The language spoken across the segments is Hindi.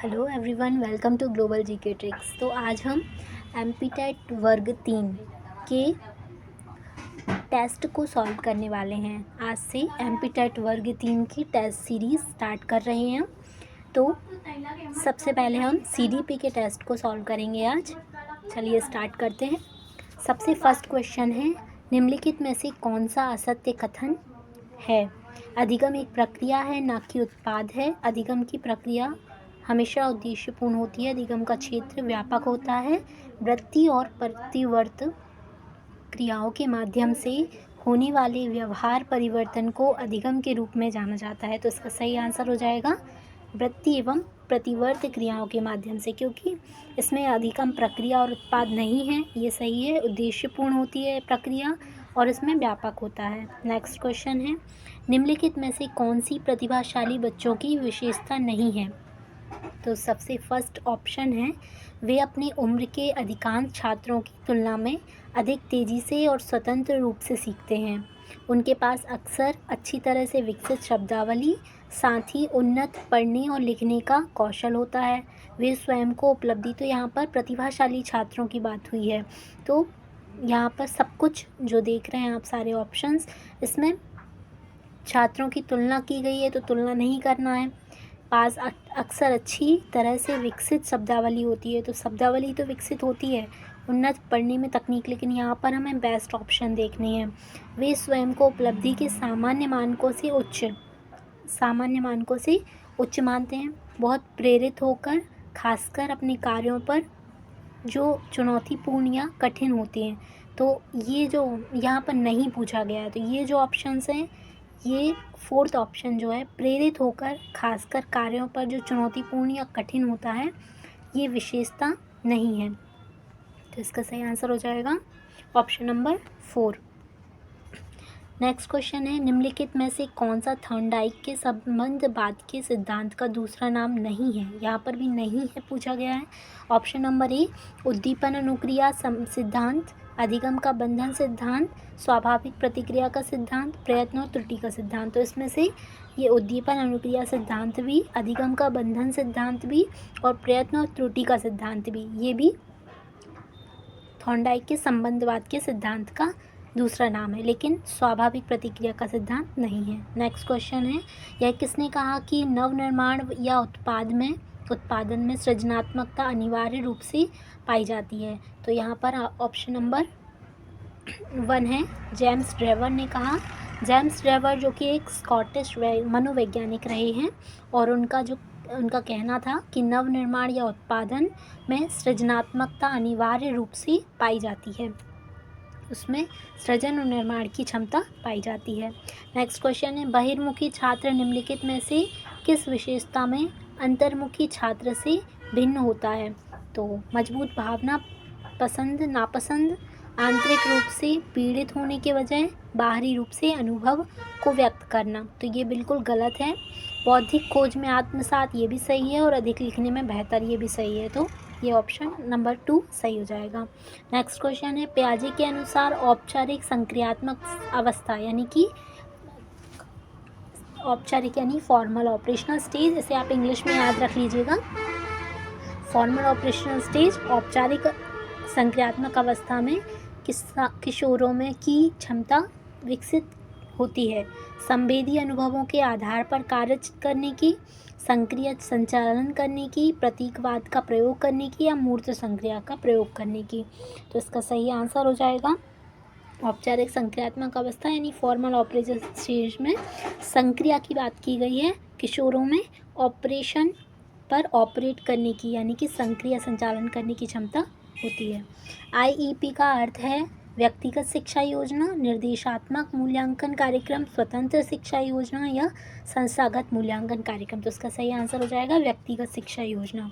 Hello everyone, welcome to global GK tricks. तो आज हम एमपीटेट वर्ग 3 के टेस्ट को सॉल्व करने वाले हैं। आज से एमपीटेट वर्ग 3 की टेस्ट सीरीज़ स्टार्ट कर रहे हैं। तो सबसे पहले हम सीडीपी के टेस्ट को सॉल्व करेंगे आज। चलिए स्टार्ट करते हैं। सबसे फर्स्ट क्वेश्चन है, निम्नलिखित में से कौन सा असत्य कथन है? अधिगम एक प्रक्रिया है, ना कि उत्पाद है। अधिगम की प्रक्रिया हमेशा उद्देश्यपूर्ण होती है। अधिगम का क्षेत्र व्यापक होता है। वृत्ति और प्रतिवर्त क्रियाओं के माध्यम से होने वाले व्यवहार परिवर्तन को अधिगम के रूप में जाना जाता है। तो इसका सही आंसर हो जाएगा वृत्ति एवं प्रतिवर्त क्रियाओं के माध्यम से, क्योंकि इसमें अधिगम प्रक्रिया और उत्पाद नहीं है। ये सही है, उद्देश्यपूर्ण होती है प्रक्रिया और इसमें व्यापक होता है। नेक्स्ट क्वेश्चन है, निम्नलिखित में से कौन सी प्रतिभाशाली बच्चों की विशेषता नहीं है? तो सबसे फर्स्ट ऑप्शन है, वे अपनी उम्र के अधिकांश छात्रों की तुलना में अधिक तेज़ी से और स्वतंत्र रूप से सीखते हैं। उनके पास अक्सर अच्छी तरह से विकसित शब्दावली, साथ ही उन्नत पढ़ने और लिखने का कौशल होता है। वे स्वयं को उपलब्धि, तो यहाँ पर प्रतिभाशाली छात्रों की बात हुई है। तो यहाँ पर सब कुछ जो देख रहे हैं आप सारे ऑप्शंस, इसमें छात्रों की तुलना की गई है, तो तुलना नहीं करना है। पास अक्सर अच्छी तरह से विकसित शब्दावली होती है, तो शब्दावली तो विकसित होती है। उन्नत पढ़ने में तकनीक, लेकिन यहाँ पर हमें बेस्ट ऑप्शन देखनी है। वे स्वयं को उपलब्धि के सामान्य मानकों से उच्च मानते हैं। बहुत प्रेरित होकर, खासकर अपने कार्यों पर जो चुनौतीपूर्ण या कठिन होती हैं। तो ये जो यहाँ पर नहीं पूछा गया है, तो ये जो ऑप्शंस हैं, ये फोर्थ ऑप्शन जो है, प्रेरित होकर खासकर कार्यों पर जो चुनौतीपूर्ण या कठिन होता है, ये विशेषता नहीं है। तो इसका सही आंसर हो जाएगा ऑप्शन नंबर 4। नेक्स्ट क्वेश्चन है, निम्नलिखित में से कौन सा थॉर्नडाइक के संबंधवाद के सिद्धांत का दूसरा नाम नहीं है? यहाँ पर भी नहीं है पूछा गया है। ऑप्शन नंबर ए, उद्दीपन अनुक्रिया सिद्धांत, अधिगम का बंधन सिद्धांत, स्वाभाविक प्रतिक्रिया का सिद्धांत, प्रयत्न और त्रुटि का सिद्धांत। तो इसमें से ये उद्दीपन अनुक्रिया सिद्धांत भी, अधिगम का बंधन सिद्धांत भी और प्रयत्न और त्रुटि का सिद्धांत भी, ये भी थॉर्नडाइक के संबंधवाद के सिद्धांत का दूसरा नाम है, लेकिन स्वाभाविक प्रतिक्रिया का सिद्धांत नहीं है। नेक्स्ट क्वेश्चन है, यह किसने कहा कि नवनिर्माण या उत्पादन में सृजनात्मकता अनिवार्य रूप से पाई जाती है? तो यहाँ पर ऑप्शन नंबर 1 है, जेम्स ड्रेवर ने कहा। जेम्स ड्रेवर जो कि एक स्कॉटिश मनोवैज्ञानिक रहे हैं, और उनका कहना था कि नवनिर्माण या उत्पादन में सृजनात्मकता अनिवार्य रूप से पाई जाती है। उसमें सृजन और निर्माण की क्षमता पाई जाती है। नेक्स्ट क्वेश्चन है, बहिर्मुखी छात्र निम्नलिखित में से किस विशेषता में अंतर्मुखी छात्र से भिन्न होता है? तो मजबूत भावना, पसंद नापसंद, आंतरिक रूप से पीड़ित होने के बजाय बाहरी रूप से अनुभव को व्यक्त करना। तो ये बिल्कुल गलत है। बौद्धिक खोज में आत्मसात, ये भी सही है, और अधिक लिखने में बेहतर, ये भी सही है। तो ये ऑप्शन नंबर 2 सही हो जाएगा। नेक्स्ट क्वेश्चन है, पियाजे के अनुसार औपचारिक संक्रियात्मक अवस्था यानी फॉर्मल ऑपरेशनल स्टेज, इसे आप इंग्लिश में याद रख लीजिएगा। फॉर्मल ऑपरेशनल स्टेज, औपचारिक संक्रियात्मक अवस्था में किशोरों में की क्षमता विकसित होती है संवेदी अनुभवों के आधार पर कार्य करने की, संक्रिय संचालन करने की, प्रतीकवाद का प्रयोग करने की, या मूर्त संक्रिया का प्रयोग करने की। तो इसका सही आंसर हो जाएगा औपचारिक संक्रियात्मक अवस्था यानी फॉर्मल ऑपरेशन स्टेज में संक्रिया की बात की गई है। किशोरों में ऑपरेशन पर ऑपरेट करने की, यानी कि संक्रिय संचालन करने की क्षमता होती है। आईईपी का अर्थ है व्यक्तिगत शिक्षा योजना, निर्देशात्मक मूल्यांकन कार्यक्रम, स्वतंत्र शिक्षा योजना या संस्थागत मूल्यांकन कार्यक्रम। तो इसका सही आंसर हो जाएगा व्यक्तिगत शिक्षा योजना।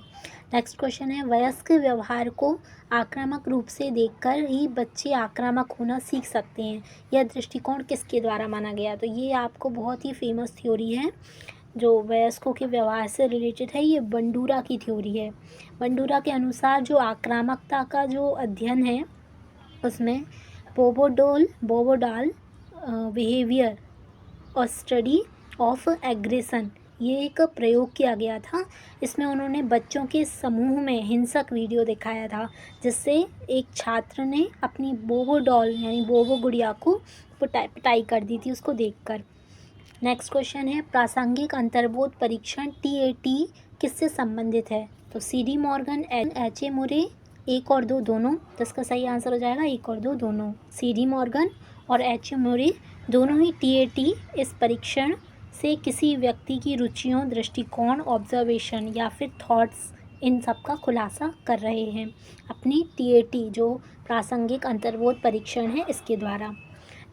नेक्स्ट क्वेश्चन है, वयस्क व्यवहार को आक्रामक रूप से देखकर ही बच्चे आक्रामक होना सीख सकते हैं, यह दृष्टिकोण किसके द्वारा माना गया? तो ये आपको बहुत ही फेमस थ्योरी है जो वयस्कों के व्यवहार से रिलेटेड है। ये बंडूरा की थ्योरी है। बंडूरा के अनुसार जो आक्रामकता का जो अध्ययन है, उसमें बोबोडाल बिहेवियर और स्टडी ऑफ एग्रेशन, ये एक प्रयोग किया गया था। इसमें उन्होंने बच्चों के समूह में हिंसक वीडियो दिखाया था, जिससे एक छात्र ने अपनी बोबो डॉल यानी बोबो गुड़िया को पिटाई कर दी थी उसको देखकर। नेक्स्ट क्वेश्चन है, प्रासंगिक अंतर्बोध परीक्षण TAT किससे संबंधित है? तो CD मॉर्गन, HA मुरे, 1 और 2 दोनों। तो इसका सही आंसर हो जाएगा 1 और 2 दोनों। CD मॉर्गन और HA मुरे दोनों ही TAT इस परीक्षण से किसी व्यक्ति की रुचियों, दृष्टिकोण, ऑब्जर्वेशन या फिर थॉट्स, इन सब का खुलासा कर रहे हैं अपनी TAT जो प्रासंगिक अंतर्बोध परीक्षण है इसके द्वारा।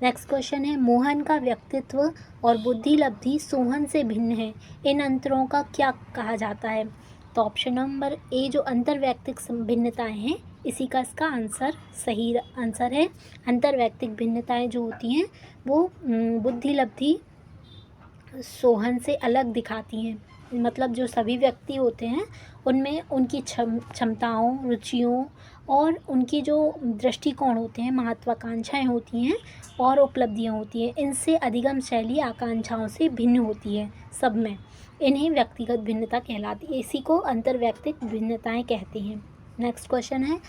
नेक्स्ट क्वेश्चन है, मोहन का व्यक्तित्व और बुद्धि लब्धि सोहन से भिन्न है, इन अंतरों का क्या कहा जाता है? तो ऑप्शन नंबर ए जो अंतर्वैयक्तिक भिन्नताएं हैं, इसी का इसका आंसर सही आंसर है। अंतर्वैयक्तिक भिन्नताएं जो होती हैं वो बुद्धि लब्धि सोहन से अलग दिखाती हैं। मतलब जो सभी व्यक्ति होते हैं उनमें उनकी क्षमताओं, रुचियों और उनकी जो दृष्टिकोण होते हैं, महत्वाकांक्षाएं होती हैं और उपलब्धियां होती हैं, इनसे अधिगम शैली आकांक्षाओं से भिन्न होती है सब में। इन्हें व्यक्तिगत भिन्नता कहलाती है, इसी को अंतर्वैयक्तिक भिन्नताएं कहती हैं। नेक्स्ट क्वेश्चन है,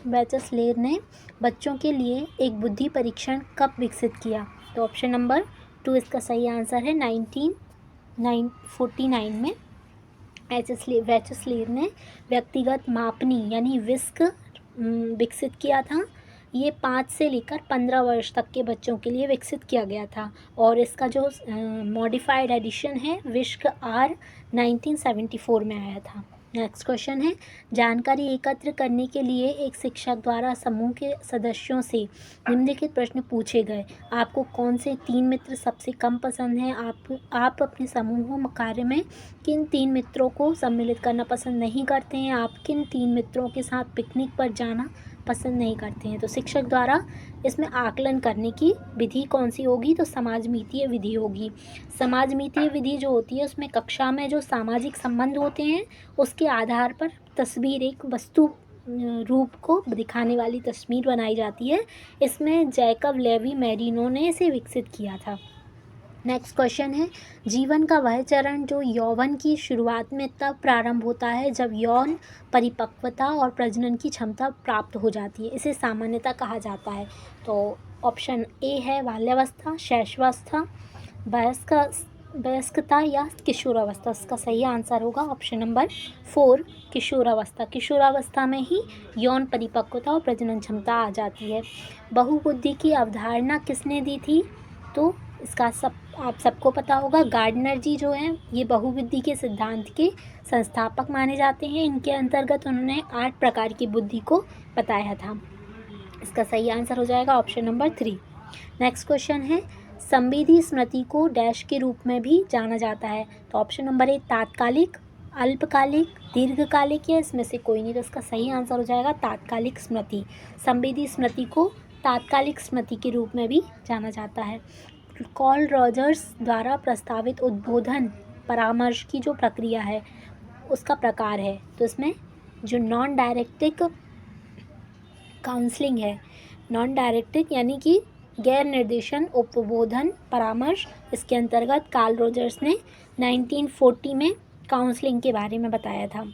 वैचस्लेर ने बच्चों के लिए एक बुद्धि परीक्षण कब विकसित किया? तो ऑप्शन नंबर 2 इसका सही आंसर है 1949 में वैचस्लेर ने व्यक्तिगत मापनी यानी विस्क विकसित किया था। ये 5 से लेकर 15 वर्ष तक के बच्चों के लिए विकसित किया गया था और इसका जो मॉडिफाइड एडिशन है विस्क R 1974 में आया था। नेक्स्ट क्वेश्चन है, जानकारी एकत्र करने के लिए एक शिक्षक द्वारा समूह के सदस्यों से निम्नलिखित प्रश्न पूछे गए। आपको कौन से 3 मित्र सबसे कम पसंद हैं? आप अपने समूह कार्य में किन 3 मित्रों को सम्मिलित करना पसंद नहीं करते हैं? आप किन 3 मित्रों के साथ पिकनिक पर जाना पसंद नहीं करते हैं? तो शिक्षक द्वारा इसमें आकलन करने की विधि कौन सी होगी? तो समाजमितीय विधि होगी। समाजमितीय विधि जो होती है उसमें कक्षा में जो सामाजिक संबंध होते हैं उसके आधार पर तस्वीर, एक वस्तु रूप को दिखाने वाली तस्वीर बनाई जाती है। इसमें जैकब लेवी मेरिनो ने इसे विकसित किया था। नेक्स्ट क्वेश्चन है, जीवन का वह चरण जो यौवन की शुरुआत में तब प्रारंभ होता है जब यौन परिपक्वता और प्रजनन की क्षमता प्राप्त हो जाती है, इसे सामान्यतः कहा जाता है। तो ऑप्शन ए है बाल्यावस्था, शैशवावस्था, वयस्कता या किशोरावस्था। इसका सही आंसर होगा ऑप्शन नंबर 4 किशोरावस्था। किशोरावस्था में ही यौन परिपक्वता और प्रजनन क्षमता आ जाती है। बहुबुद्धि की अवधारणा किसने दी थी? तो इसका आप सबको पता होगा, गार्डनर जी जो हैं ये बहुबुद्धि के सिद्धांत के संस्थापक माने जाते हैं। इनके अंतर्गत उन्होंने 8 प्रकार की बुद्धि को बताया था। इसका सही आंसर हो जाएगा ऑप्शन नंबर 3। नेक्स्ट क्वेश्चन है, संवेदी स्मृति को डैश के रूप में भी जाना जाता है। तो ऑप्शन नंबर ए तात्कालिक, अल्पकालिक, दीर्घकालिक या इसमें से कोई नहीं। तो इसका सही आंसर हो जाएगा तात्कालिक स्मृति। संवेदी स्मृति को तात्कालिक स्मृति के रूप में भी जाना जाता है। कार्ल रॉजर्स द्वारा प्रस्तावित उद्बोधन परामर्श की जो प्रक्रिया है उसका प्रकार है। तो इसमें जो नॉन डायरेक्टिक काउंसलिंग है, नॉन डायरेक्टिक यानी कि गैर निर्देशन उपबोधन परामर्श, इसके अंतर्गत कार्ल रॉजर्स ने 1940 में काउंसलिंग के बारे में बताया था।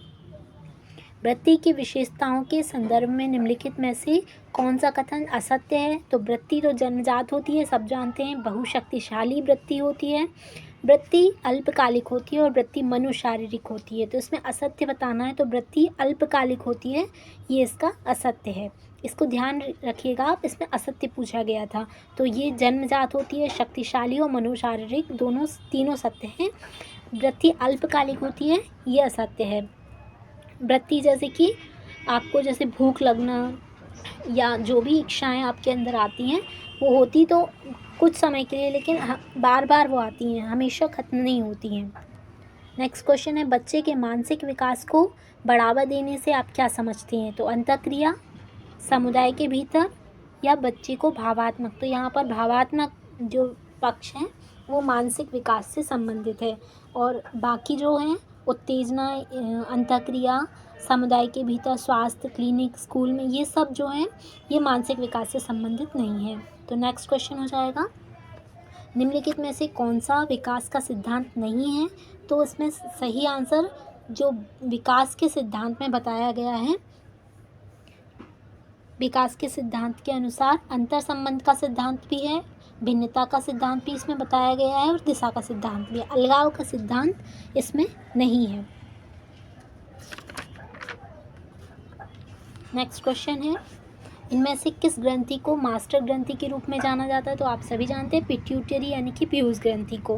वृत्ति की विशेषताओं के संदर्भ में निम्नलिखित में से कौन सा कथन असत्य है? तो वृत्ति तो जन्मजात होती है, सब जानते हैं, बहुशक्तिशाली वृत्ति होती है, वृत्ति अल्पकालिक होती है और वृत्ति मनुशारीरिक होती है। तो इसमें असत्य बताना है, तो वृत्ति अल्पकालिक होती है, ये इसका असत्य है। इसको ध्यान रखिएगा आप, इसमें असत्य पूछा गया था। तो ये जन्मजात होती है, शक्तिशाली और मनोशारीरिक दोनों तीनों सत्य हैं। वृत्ति अल्पकालिक होती है, ये असत्य है। वृत्ति जैसे कि आपको जैसे भूख लगना या जो भी इच्छाएं आपके अंदर आती हैं वो होती तो कुछ समय के लिए, लेकिन बार बार वो आती हैं, हमेशा ख़त्म नहीं होती हैं। नेक्स्ट क्वेश्चन है, बच्चे के मानसिक विकास को बढ़ावा देने से आप क्या समझते हैं? तो अंतःक्रिया, समुदाय के भीतर या बच्चे को भावात्मक। तो यहाँ पर भावात्मक जो पक्ष हैं वो मानसिक विकास से संबंधित है और बाकी जो हैं उत्तेजना, अंतःक्रिया, समुदाय के भीतर, स्वास्थ्य, क्लिनिक, स्कूल में, ये सब जो हैं ये मानसिक विकास से संबंधित नहीं है। तो नेक्स्ट क्वेश्चन हो जाएगा, निम्नलिखित में से कौन सा विकास का सिद्धांत नहीं है? तो इसमें सही आंसर जो विकास के सिद्धांत में बताया गया है, विकास के सिद्धांत के अनुसार अंतर संबंध का सिद्धांत भी है, भिन्नता का सिद्धांत भी इसमें बताया गया है और दिशा का सिद्धांत भी है। अलगाव का सिद्धांत इसमें नहीं है। नेक्स्ट क्वेश्चन है, इनमें से किस ग्रंथि को मास्टर ग्रंथि के रूप में जाना जाता है? तो आप सभी जानते हैं पिट्यूटरी यानी कि पीयूष ग्रंथि को।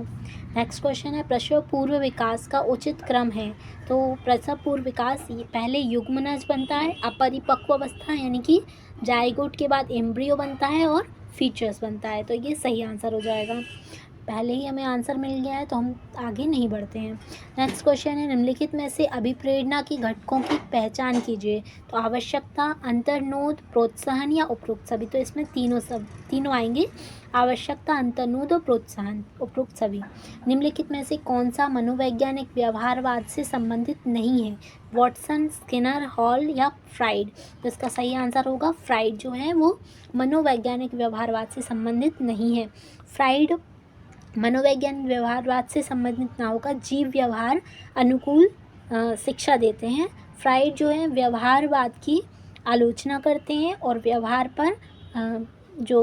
नेक्स्ट क्वेश्चन है, प्रसव पूर्व विकास का उचित क्रम है? तो प्रसव पूर्व विकास पहले युग्मनज बनता है, अपरिपक्व अवस्था यानी कि जाइगोट के बाद एम्ब्रियो बनता है और फीचर्स बनता है। तो ये सही आंसर हो जाएगा। पहले ही हमें आंसर मिल गया है तो हम आगे नहीं बढ़ते हैं। नेक्स्ट क्वेश्चन है, निम्नलिखित में से अभिप्रेरणा की घटकों की पहचान कीजिए। तो आवश्यकता, अंतर्नोद, प्रोत्साहन या उपरोक्त सभी। तो इसमें तीनों आएंगे, आवश्यकता, अंतर्नोद और प्रोत्साहन, उपरोक्त सभी। निम्नलिखित में से कौन सा मनोवैज्ञानिक व्यवहारवाद से संबंधित नहीं है? वॉटसन, स्किनर, हॉल या फ्राइड। तो इसका सही आंसर होगा फ्राइड जो है वो मनोवैज्ञानिक व्यवहारवाद से संबंधित नहीं है। फ्राइड मनोवैज्ञानिक व्यवहारवाद से संबंधित ना होकर जीव व्यवहार अनुकूल शिक्षा देते हैं। फ्राइड जो है व्यवहारवाद की आलोचना करते हैं और व्यवहार पर जो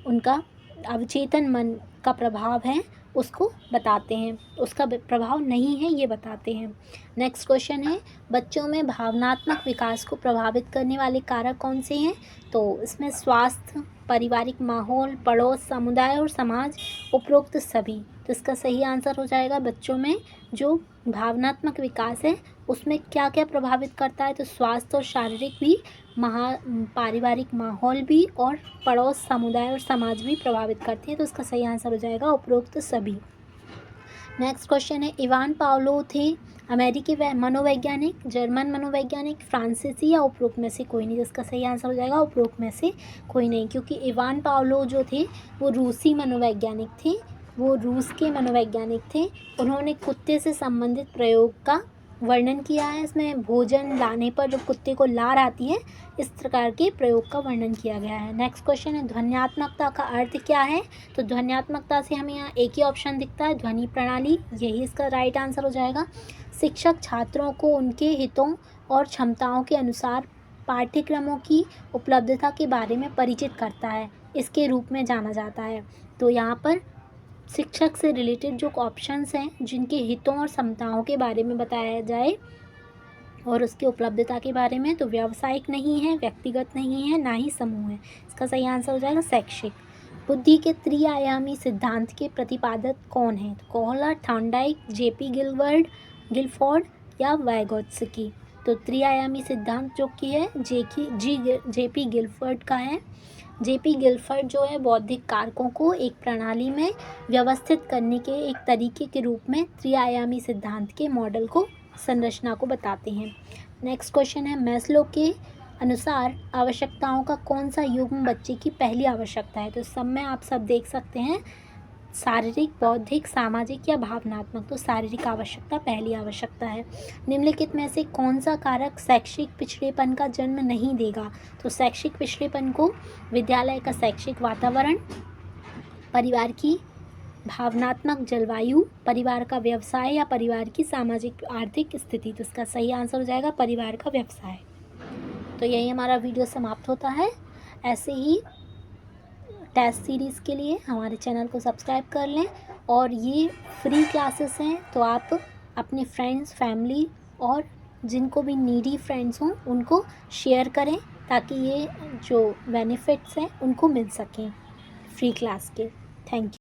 उनका अवचेतन मन का प्रभाव है उसको बताते हैं, उसका प्रभाव नहीं है ये बताते हैं। नेक्स्ट क्वेश्चन है, बच्चों में भावनात्मक विकास को प्रभावित करने वाले कारक कौन से हैं? तो इसमें स्वास्थ्य, पारिवारिक माहौल, पड़ोस, समुदाय और समाज, उपरोक्त सभी। तो इसका सही आंसर हो जाएगा बच्चों में जो भावनात्मक विकास है उसमें क्या क्या प्रभावित करता है? तो स्वास्थ्य और शारीरिक भी, पारिवारिक माहौल भी और पड़ोस, समुदाय और समाज भी प्रभावित करते हैं। तो इसका सही आंसर हो जाएगा उपरोक्त सभी। नेक्स्ट क्वेश्चन है, इवान पावलो थे अमेरिकी मनोवैज्ञानिक, जर्मन मनोवैज्ञानिक, फ्रांसीसी या उपरोक्त में से कोई नहीं? जिसका सही आंसर हो जाएगा उपरोक्त में से कोई नहीं, क्योंकि इवान पावलो जो थे वो रूसी मनोवैज्ञानिक थे, वो रूस के मनोवैज्ञानिक थे। उन्होंने कुत्ते से संबंधित प्रयोग का वर्णन किया है। इसमें भोजन लाने पर जब कुत्ते को लार आती है इस प्रकार के प्रयोग का वर्णन किया गया है। नेक्स्ट क्वेश्चन है, ध्वन्यात्मकता का अर्थ क्या है? तो ध्वन्यात्मकता से हमें यहाँ एक ही ऑप्शन दिखता है, ध्वनि प्रणाली, यही इसका राइट आंसर हो जाएगा। शिक्षक छात्रों को उनके हितों और क्षमताओं के अनुसार पाठ्यक्रमों की उपलब्धता के बारे में परिचित करता है, इसके रूप में जाना जाता है। तो यहाँ पर शिक्षक से रिलेटेड जो ऑप्शंस हैं जिनके हितों और क्षमताओं के बारे में बताया जाए और उसकी उपलब्धता के बारे में, तो व्यावसायिक नहीं है, व्यक्तिगत नहीं है, ना ही समूह है। इसका सही आंसर हो जाएगा शैक्षिक। बुद्धि के त्रिआयामी सिद्धांत के प्रतिपादक कौन है? तो कोहलर, थॉर्नडाइक, जेपी गिलफोर्ड या वाइगोत्स्की। तो त्रिआयामी सिद्धांत जो कि है जेपी गिलफोर्ड का है। जेपी गिलफोर्ड जो है बौद्धिक कारकों को एक प्रणाली में व्यवस्थित करने के एक तरीके के रूप में त्रिआयामी सिद्धांत के मॉडल को, संरचना को बताते हैं। नेक्स्ट क्वेश्चन है, मैस्लो के अनुसार आवश्यकताओं का कौन सा युग्म बच्चे की पहली आवश्यकता है? तो सब में आप सब देख सकते हैं, शारीरिक, बौद्धिक, सामाजिक या भावनात्मक। तो शारीरिक आवश्यकता पहली आवश्यकता है। निम्नलिखित में से कौन सा कारक शैक्षिक पिछड़ेपन का जन्म नहीं देगा? तो शैक्षिक पिछड़ेपन को विद्यालय का शैक्षिक वातावरण, परिवार की भावनात्मक जलवायु, परिवार का व्यवसाय या परिवार की सामाजिक आर्थिक स्थिति। तो इसका सही आंसर हो जाएगा परिवार का व्यवसाय। तो यही हमारा वीडियो समाप्त होता है। ऐसे ही टेस्ट सीरीज़ के लिए हमारे चैनल को सब्सक्राइब कर लें और ये फ्री क्लासेस हैं तो आप अपने फ्रेंड्स, फैमिली और जिनको भी नीडी फ्रेंड्स हों उनको शेयर करें ताकि ये जो बेनिफिट्स हैं उनको मिल सकें फ्री क्लास के। Thank you.